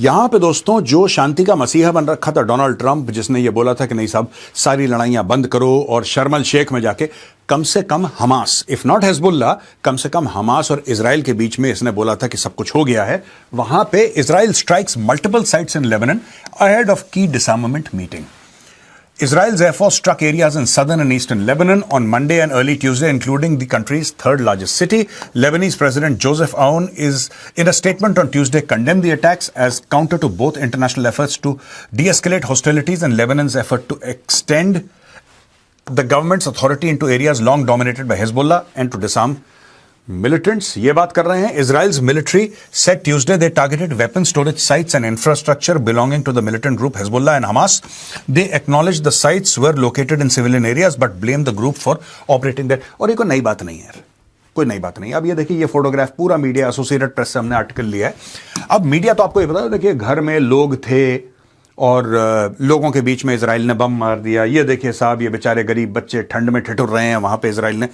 यहां पे दोस्तों जो शांति का मसीहा बन रखा था डोनाल्ड ट्रंप, जिसने ये बोला था कि नहीं साहब सारी लड़ाइयां बंद करो, और शर्म अल शेख में जाके कम से कम हमास, इफ नॉट हिजबुल्लाह, कम से कम हमास और इजराइल के बीच में इसने बोला था कि सब कुछ हो गया है। वहां पे Israel strikes multiple sites in Lebanon ahead of की disarmament meeting. Israel's Air Force struck areas in southern and eastern Lebanon on Monday and early Tuesday, including the country's third largest city. Lebanese President Joseph Aoun is, in a statement on Tuesday, condemned the attacks as counter to both international efforts to de-escalate hostilities and Lebanon's effort to extend the government's authority into areas long dominated by Hezbollah and to disarm militants. ये बात कर रहे हैं. Israel's military said Tuesday they targeted weapon storage sites and infrastructure belonging to the militant group Hezbollah and Hamas. They acknowledged the sites were located in civilian areas but blamed the group for operating there. और ये कोई नई बात नहीं है यार, कोई नई बात नहीं. अब ये देखिए, ये फोटोग्राफ पूरा मीडिया, एसोसिएटेड प्रेस से हमने आर्टिकल लिया है. अब मीडिया तो आपको ये बता, देखिए घर में लोग थे और लोगों के बीच में इजराइल ने बम मार दिया. ये देखिए साहब, ये बेचारे गरीब बच्चे ठंड में ठिठुर रहे हैं वहां पे इजराइल ने.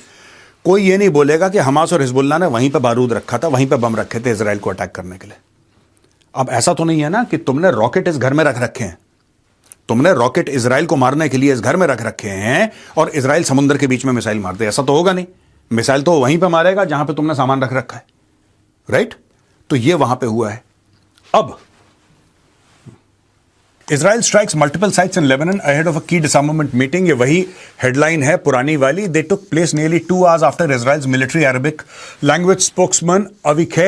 कोई ये नहीं बोलेगा कि हमास और हिजबुल्लाह ने वहीं पे बारूद रखा था, वहीं पे बम रखे थे इजराइल को अटैक करने के लिए. अब ऐसा तो नहीं है ना कि तुमने रॉकेट इस घर में रख रखे हैं, तुमने रॉकेट इजराइल को मारने के लिए इस घर में रख रखे हैं और इजराइल समुद्र के बीच में मिसाइल मार दे. ऐसा तो होगा नहीं. मिसाइल तो वहीं पे मारेगा जहां पे तुमने सामान रख रखा है, राइट? तो ये वहां पे हुआ है. अब Israel strikes multiple sites in Lebanon ahead of a key disarmament meeting. ये वही हेडलाइन है पुरानी वाली. They took place nearly 2 hours after Israel's military Arabic language spokesman Avichai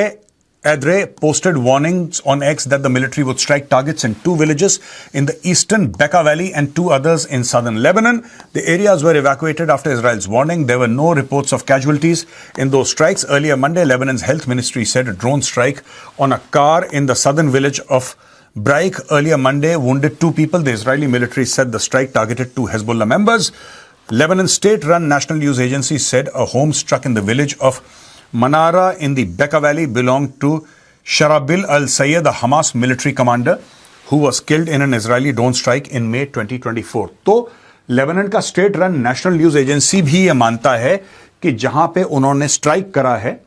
Adre posted warnings on X that the military would strike targets in 2 villages in the eastern Bekaa Valley and 2 others in southern Lebanon. The areas were evacuated after Israel's warning. There were no reports of casualties in those strikes. Earlier Monday, Lebanon's health ministry said a drone strike on a car in the southern village of Braik earlier Monday wounded 2 people. The Israeli military said the strike targeted 2 Hezbollah members. Lebanon's state-run national news agency said a home struck in the village of Manara in the Bekaa Valley belonged to Sharabil al-Sayed, a Hamas military commander who was killed in an Israeli drone strike in May 2024. तो Lebanon का state-run national news agency भी ये मानता है कि जहां पे उन्होंने स्ट्राइक करा है,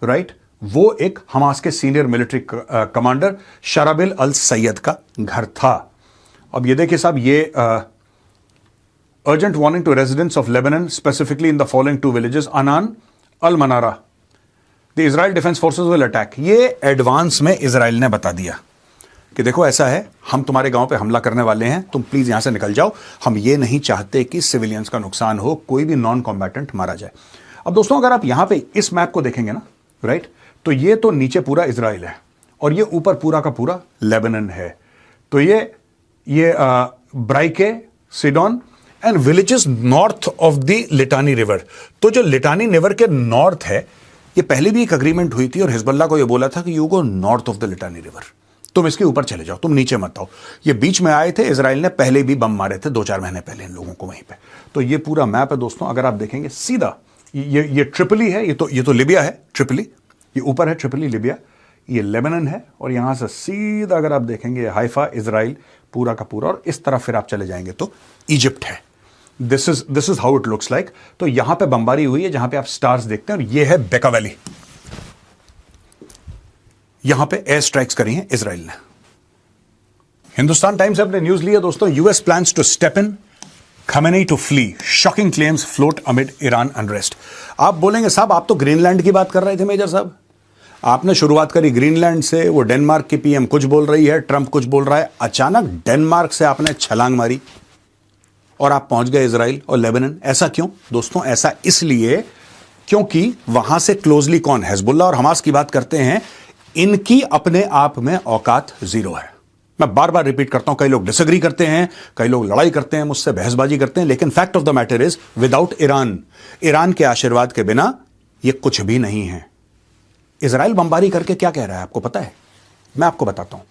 राइट, वो एक हमास के senior military commander Sharabil al Sayed का घर था. अब ये देखिए साहब, ये urgent warning to residents of Lebanon specifically in the following 2 villages Anan al Manara. The Israel defense forces will attack. ये एडवांस में इजराइल ने बता दिया कि देखो ऐसा है, हम तुम्हारे गांव पे हमला करने वाले हैं, तुम प्लीज यहां से निकल जाओ. हम ये नहीं चाहते कि सिविलियंस का नुकसान हो, कोई भी नॉन कॉम्बैटेंट मारा जाए. अब दोस्तों अगर आप यहां पे इस मैप को देखेंगे ना, राइट, तो ये तो नीचे पूरा इजराइल है और ये ऊपर पूरा का पूरा लेबनान है. तो ये Braike, Sidon and villages north of the Litani river. तो जो लिटानी रिवर के नॉर्थ है, ये पहले भी एक अग्रीमेंट हुई थी और हिजबुल्लाह को ये बोला था कि you go north of the Litani river, तुम इसके ऊपर चले जाओ, तुम नीचे मत आओ. ये बीच में आए थे, इजराइल ने पहले भी बम मारे थे 2-4 महीने पहले इन लोगों को वहीं पे. तो ये पूरा मैप है दोस्तों. अगर आप देखेंगे सीधा, ये ट्रिपली है, ये तो लिबिया है, ट्रिपली ये ऊपर है, ट्रिपली लिबिया, ये लेबनान है, और यहां से सीधा अगर आप देखेंगे हाइफा इजराइल पूरा का पूरा, और इस तरफ फिर आप चले जाएंगे तो इजिप्ट है. This is how it looks like. तो यहां पे बमबारी हुई है जहां पे आप स्टार्स देखते हैं, और ये है बेका वैली. यहां पे एयर स्ट्राइक्स करी हैं इजराइल ने. हिंदुस्तान टाइम्स अपने न्यूज लिया दोस्तों. US plans to step in, Khamenei to flee. Shocking claims float amid Iran unrest. आप बोलेंगे साहब आप तो ग्रीनलैंड की बात कर रहे थे मेजर साहब, आपने शुरुआत करी ग्रीनलैंड से, वो डेनमार्क की पीएम कुछ बोल रही है, ट्रंप कुछ बोल रहा है, अचानक डेनमार्क से आपने छलांग मारी और आप पहुंच गए इजराइल और लेबनान. ऐसा क्यों दोस्तों? ऐसा इसलिए क्योंकि वहां से क्लोजली कौन, हिजबुल्लाह और हमास की बात करते हैं. इनकी अपने आप में औकात जीरो है. मैं बार बार रिपीट करता हूं, कई लोग डिसएग्री करते हैं, कई लोग लड़ाई करते हैं मुझसे, बहसबाजी करते हैं, लेकिन fact of the matter is without Iran के आशीर्वाद के बिना यह कुछ भी नहीं है. इजराइल बमबारी करके क्या कह रहा है आपको पता है? मैं आपको बताता हूं.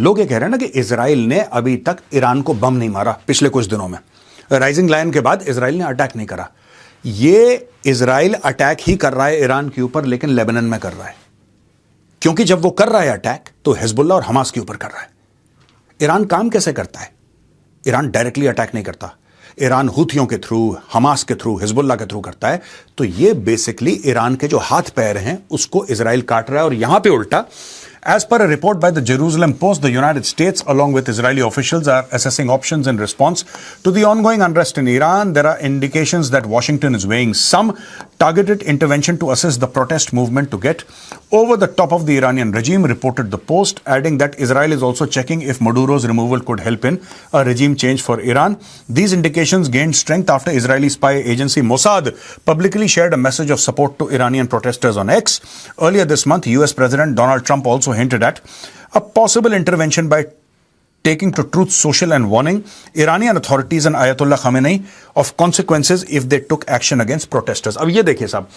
लोग ये कह रहे हैं ना कि इजराइल ने अभी तक ईरान को बम नहीं मारा पिछले कुछ दिनों में. राइजिंग लायन के बाद इजराइल ने अटैक नहीं करा. ये इजराइल अटैक ही कर रहा है ईरान के ऊपर, लेकिन लेबनान में कर रहा है. क्योंकि जब वो कर रहा है अटैक तो हिजबुल्लाह और हमास के ऊपर कर रहा है. ईरान काम कैसे करता है? ईरान डायरेक्टली अटैक नहीं करता. ईरान हूथियों के थ्रू, हमास के थ्रू, हिजबुल्लाह के थ्रू करता है. तो ये बेसिकली ईरान के जो हाथ पैर हैं उसको इजराइल काट रहा है. और यहां पे उल्टा As per a report by the Jerusalem Post, the United States, along with Israeli officials, are assessing options in response to the ongoing unrest in Iran. There are indications that Washington is weighing some targeted intervention to assist the protest movement to get over the top of the Iranian regime, reported the Post, adding that Israel is also checking if Maduro's removal could help in a regime change for Iran. These indications gained strength after Israeli spy agency Mossad publicly shared a message of support to Iranian protesters on X. Earlier this month, US President Donald Trump also hinted at a possible intervention by taking to Truth Social and warning Iranian authorities and Ayatollah Khamenei of consequences if they took action against protesters. अब ये देखिए साहब,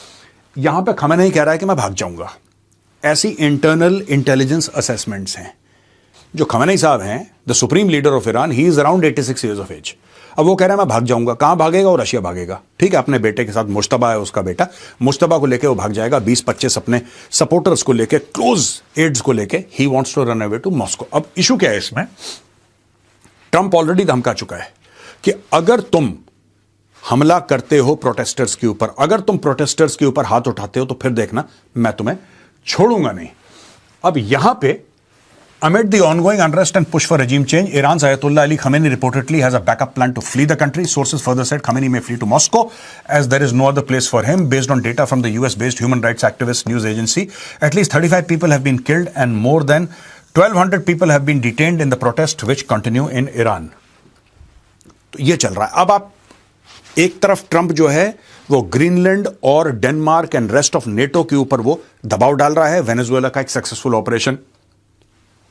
यहां पे खamenei कह रहा है कि मैं भाग जाऊंगा. ऐसी इंटरनल इंटेलिजेंस असेसमेंट्स हैं. जो खamenei साहब हैं, the supreme leader of Iran, he is around 86 years of age. अब वो कह रहा है मैं भाग जाऊंगा. कहां भागेगा? और रशिया भागेगा. ठीक है, अपने बेटे के साथ, मुश्तबा है उसका बेटा, मुश्तबा को लेके वो भाग जाएगा. 20-25 अपने सपोर्टर्स को लेके, क्लोज एड्स को लेके, he wants to run away to Moscow. अब इशू क्या है इसमें? ट्रंप ऑलरेडी धमका चुका है कि अगर तुम हमला करते हो प्रोटेस्टर्स के ऊपर, अगर तुम प्रोटेस्टर्स के ऊपर हाथ उठाते हो तो फिर देखना मैं तुम्हें छोड़ूंगा नहीं. अब यहां पे amid the ongoing unrest and push for regime change, Iran's Ayatollah Ali Khamenei reportedly has a backup plan to flee the country. Sources further said Khamenei may flee to Moscow as there is no other place for him. Based on data from the US-based human rights activist news agency, at least 35 people have been killed and more than 1,200 people have been detained in the protests which continue in Iran. तो ये चल रहा है. अब आप एक तरफ Trump जो है वो ग्रीनलैंड और Denmark and rest of NATO के ऊपर वो दबाव डाल रहा है. वेनेजुएला का एक सक्सेसफुल ऑपरेशन,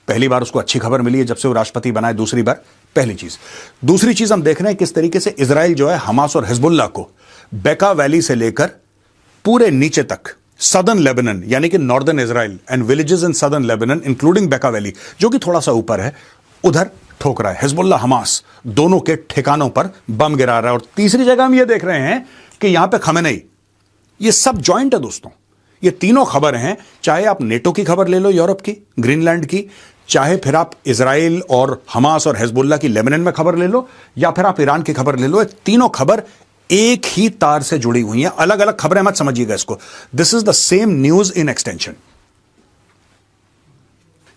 पहली बार उसको अच्छी खबर मिली है जब से वो राष्ट्रपति बना है. दूसरी बार, पहली चीज. दूसरी चीज हम देख रहे हैं किस तरीके से इजराइल जो है हमास और हिजबुल्ला को बेका वैली से लेकर पूरे नीचे तक सदर्न लेबनन, यानी कि northern Israel and villages in southern Lebanon including बेका वैली जो कि थोड़ा सा ऊपर है, उधर ठोक रहा है. हिजबुल्ला हमास दोनों के ठिकानों पर बम गिरा रहा है. और तीसरी जगह हम ये देख रहे हैं कि यहां पे खamenei, ये सब जॉइंट है दोस्तों. ये तीनों खबर हैं, चाहे आप नेटो की खबर ले लो यूरोप की, ग्रीनलैंड की, चाहे फिर आप इजराइल और हमास और हिजबुल्ला की लेबनान में खबर ले लो, या फिर आप ईरान की खबर ले लो. तीनों खबर एक ही तार से जुड़ी हुई हैं. अलग अलग खबरें मत समझिएगा इसको. This is the same news in extension.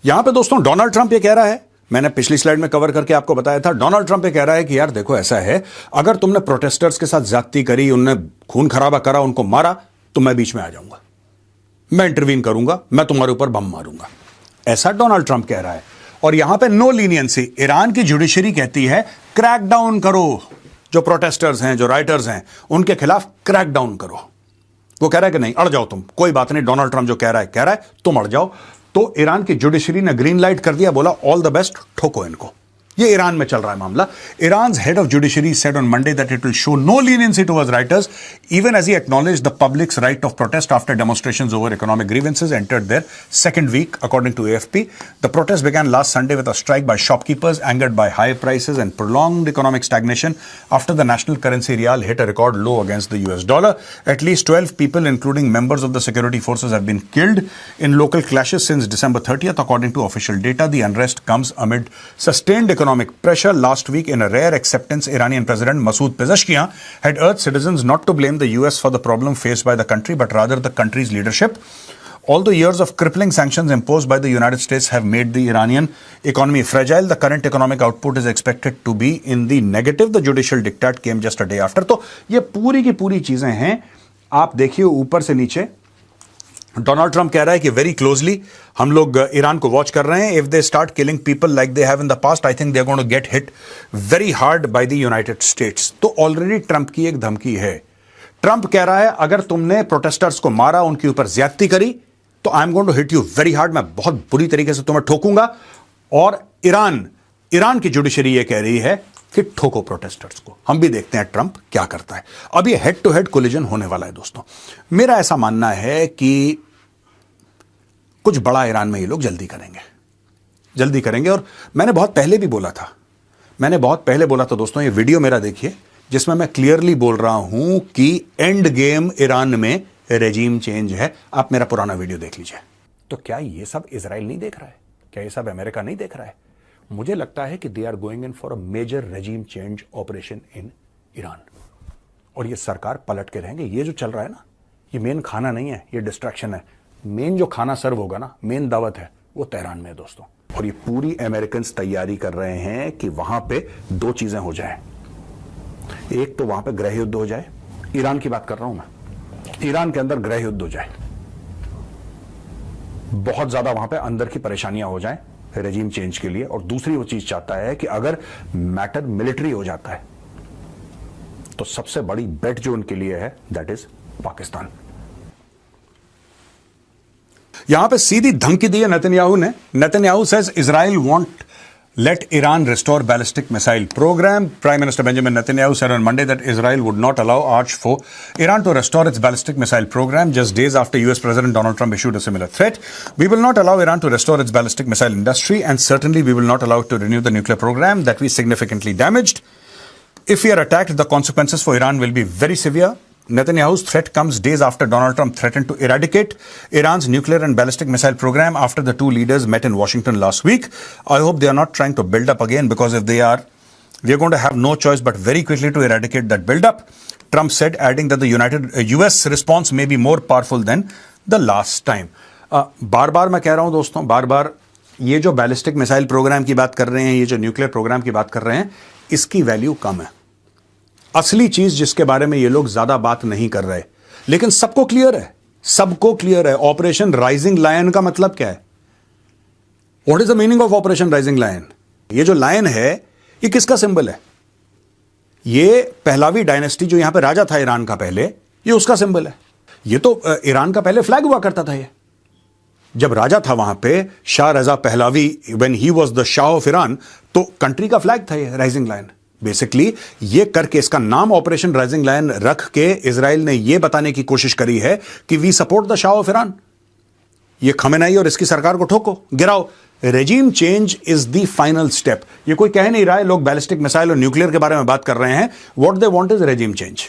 यहां पे दोस्तों डोनाल्ड ट्रंप ये कह रहा है, मैंने पिछली स्लाइड में कवर करके आपको बताया था, डोनाल्ड ट्रंप ये कह रहा है कि यार देखो ऐसा है, अगर तुमने प्रोटेस्टर्स के साथ ज्यादती करी, उनने खून खराबा करा, उनको मारा, तो मैं बीच में आ जाऊंगा, मैं इंटरवीन करूंगा, मैं तुम्हारे ऊपर बम मारूंगा. ऐसा डोनाल्ड ट्रंप कह रहा है. और यहां पे नो लीनियंसी. ईरान की जुडिशरी कहती है क्रैक डाउन करो, जो प्रोटेस्टर्स हैं, जो राइटर्स हैं, उनके खिलाफ क्रैक डाउन करो. वो कह रहा है कि नहीं, अड़ जाओ तुम, कोई बात नहीं. डोनाल्ड ट्रंप जो कह रहा है तुम अड़ जाओ. तो ईरान की जुडिशरी ने ग्रीन लाइट कर दिया, बोला ऑल द बेस्ट, ठोको इनको. ये ईरान में चल रहा है मामला. Iran's head of judiciary said on Monday that it will show no leniency towards writers, even as he acknowledged the public's right of protest after demonstrations over economic grievances entered their second week, according to AFP. The protest began last Sunday with a strike by shopkeepers angered by high prices and prolonged economic stagnation after the national currency rial hit a record low against the US dollar. At least 12 people, including members of the security forces, have been killed in local clashes since December 30th, according to official data. The unrest comes amid sustained economic pressure. Last week, in a rare acceptance, Iranian President Masoud Pezeshkian had urged citizens not to blame the US for the problem faced by the country, but rather the country's leadership. Although years of crippling sanctions imposed by the United States have made the Iranian economy fragile, the current economic output is expected to be in the negative. The judicial diktat came just a day after. तो ये पूरी की पूरी चीजें हैं. आप देखिए ऊपर से नीचे डोनाल्ड ट्रंप कह रहा है कि वेरी क्लोजली हम लोग ईरान को वॉच कर रहे हैं. If they start killing people like they have in the past, I think they are going to get hit very hard by the United States. तो ऑलरेडी ट्रंप की एक धमकी है. ट्रंप कह रहा है अगर तुमने प्रोटेस्टर्स को मारा, उनके ऊपर ज्यादती करी, तो I am going to hit you very hard. मैं बहुत बुरी तरीके से तुम्हें ठोकूंगा. और ईरान की जुडिशरी ये कह रही है कि ठोको प्रोटेस्टर्स को. हम भी देखते हैं ट्रंप क्या करता है. अब ये हेड टू हेड कोलिजन होने वाला है दोस्तों. मेरा ऐसा मानना है कि कुछ बड़ा ईरान में ये लोग जल्दी करेंगे. और मैंने बहुत पहले भी बोला था, दोस्तों, ये वीडियो मेरा देखिए जिसमें मैं क्लियरली बोल रहा हूं कि एंड गेम ईरान में रेजीम चेंज है. आप मेरा पुराना वीडियो देख लीजिए. तो क्या ये सब इजराइल नहीं देख रहा है? क्या ये सब अमेरिका नहीं देख रहा है? मुझे लगता है कि they are going in for a major regime change operation in Iran. और ये सरकार पलट के रहेंगे. ये जो चल रहा है ना, ये मेन खाना नहीं है, ये डिस्ट्रैक्शन है. मेन जो खाना सर्व होगा ना, मेन दावत है, वो तेहरान में है दोस्तों। और ये पूरी अमेरिकन तैयारी कर रहे हैं कि वहां पे दो चीजें हो जाएं। एक तो वहां पे गृह युद्ध हो जाए, ईरान की बात कर रहा हूं मैं, ईरान के अंदर गृह युद्ध हो जाए, बहुत ज्यादा वहां पे अंदर की परेशानियां हो जाएं रेजिम चेंज के लिए। और दूसरी वो चीज चाहता है कि अगर मैटर मिलिट्री हो जाता है तो सबसे बड़ी बेट जो उनके लिए है दैट इज पाकिस्तान। यहां पे सीधी धमकी दी है नेतन्याहू ने। Netanyahu says Israel want let Iran restore ballistic missile program. Prime Minister Benjamin Netanyahu said on Monday that Israel would not allow Arch for Iran to restore its ballistic missile program just days after US President Donald Trump issued a similar threat. We will not allow Iran to restore its ballistic missile industry, and certainly we will not allow it to renew the nuclear program that we significantly damaged. If we are attacked, the consequences for Iran will be very severe. Netanyahu's threat comes days after Donald Trump threatened to eradicate Iran's nuclear and ballistic missile program after the two leaders met in Washington last week. I hope they are not trying to build up again, because if they are, we are going to have no choice but very quickly to eradicate that build-up, Trump said, adding that the US response may be more powerful than the last time. बार बार मैं कह रहा हूं दोस्तों, बार बार ये जो ballistic missile programme की बात कर रहे हैं, ये जो न्यूक्लियर प्रोग्राम की बात कर रहे हैं, इसकी वैल्यू कम है। असली चीज जिसके बारे में ये लोग ज्यादा बात नहीं कर रहे, लेकिन सबको क्लियर है, सबको क्लियर है। ऑपरेशन राइजिंग लायन का मतलब क्या है? What is the meaning of operation rising lion? ये जो लायन है ये किसका सिंबल है? ये पहलावी डायनेस्टी जो यहां पे राजा था ईरान का पहले, ये उसका सिंबल है। ये तो ईरान का पहले फ्लैग हुआ करता था। ये जब राजा था वहां पे Shah Reza Pahlavi, when he was the shah of Iran, तो कंट्री का फ्लैग था ये राइजिंग लायन। बेसिकली ये करके इसका नाम ऑपरेशन राइजिंग लायन रख के इजराइल ने यह बताने की कोशिश करी है कि we support the shah of Iran. ये खमेनाई और इसकी सरकार को ठोको, गिराओ। Regime change is the final step. ये कोई कह नहीं रहा है लोग बैलिस्टिक मिसाइल और न्यूक्लियर के बारे में बात कर रहे हैं। What they want is regime change.